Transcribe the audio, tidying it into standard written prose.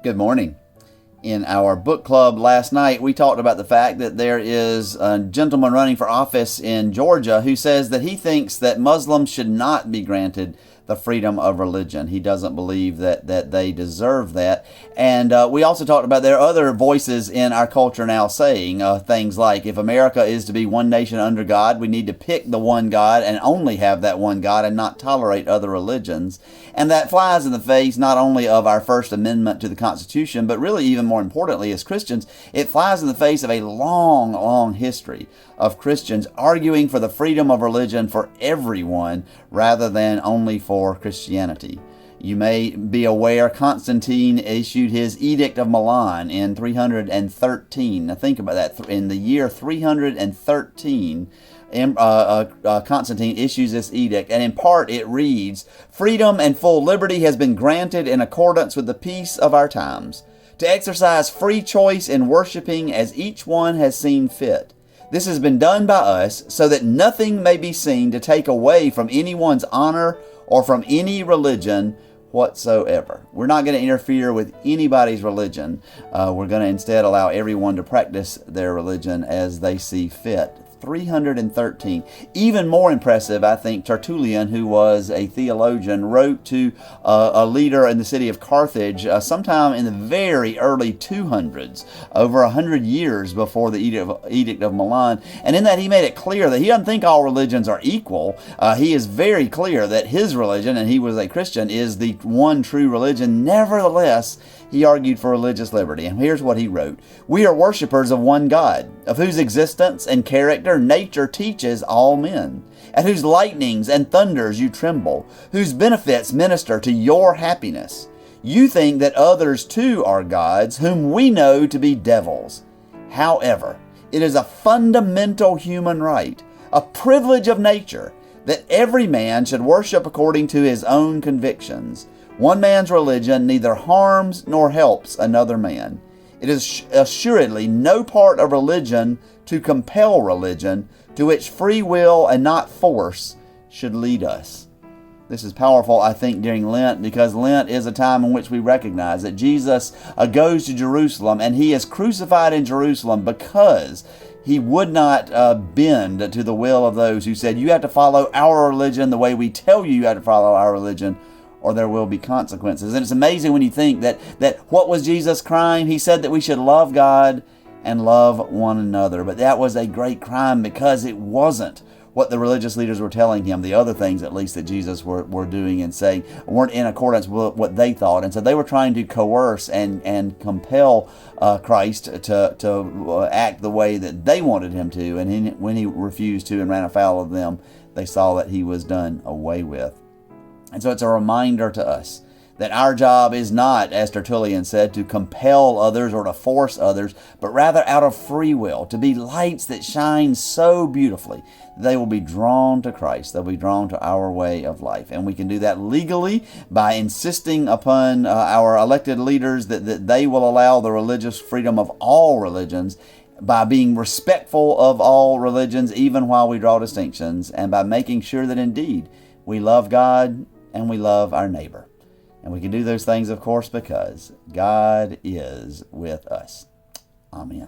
Good morning. In our book club last night, we talked about the fact that there is a gentleman running for office in Georgia who says that he thinks that Muslims should not be granted the freedom of religion. He doesn't believe that they deserve that. And we also talked about there are other voices in our culture now saying things like, if America is to be one nation under God, we need to pick the one God and only have that one God and not tolerate other religions. And that flies in the face not only of our First Amendment to the Constitution, but really even more importantly as Christians, it flies in the face of a long, long history of Christians arguing for the freedom of religion for everyone rather than only for Christianity. You may be aware Constantine issued his Edict of Milan in 313. Now think about that. In the year 313, Constantine issues this edict, and in part it reads, "Freedom and full liberty has been granted in accordance with the peace of our times, to exercise free choice in worshiping as each one has seen fit. This has been done by us so that nothing may be seen to take away from anyone's honor or from any religion whatsoever." We're not going to interfere with anybody's religion. We're going to instead allow everyone to practice their religion as they see fit. 313. Even more impressive, I think, Tertullian, who was a theologian, wrote to a leader in the city of Carthage sometime in the very early 200s, over 100 years before the Edict of Milan. And in that he made it clear that he doesn't think all religions are equal. He is very clear that his religion, and he was a Christian, is the one true religion. Nevertheless, he argued for religious liberty. And here's what he wrote. "We are worshipers of one God, of whose existence and character nature teaches all men, at whose lightnings and thunders you tremble, whose benefits minister to your happiness. You think that others too are gods, whom we know to be devils. However, it is a fundamental human right, a privilege of nature, that every man should worship according to his own convictions. One man's religion neither harms nor helps another man. It is assuredly no part of religion to compel religion, to which free will and not force should lead us." This is powerful, I think, during Lent, because Lent is a time in which we recognize that Jesus goes to Jerusalem and he is crucified in Jerusalem because he would not bend to the will of those who said, you have to follow our religion the way we tell you have to follow our religion, or there will be consequences. And it's amazing when you think that what was Jesus' crime? He said that we should love God and love one another. But that was a great crime because it wasn't what the religious leaders were telling him. The other things, at least, that Jesus were doing and saying weren't in accordance with what they thought. And so they were trying to coerce and compel Christ to act the way that they wanted him to. And when he refused to and ran afoul of them, they saw that he was done away with. And so it's a reminder to us that our job is not, as Tertullian said, to compel others or to force others, but rather out of free will, to be lights that shine so beautifully they will be drawn to Christ. They'll be drawn to our way of life. And we can do that legally by insisting upon our elected leaders that they will allow the religious freedom of all religions, by being respectful of all religions, even while we draw distinctions, and by making sure that indeed we love God and we love our neighbor. And we can do those things, of course, because God is with us. Amen.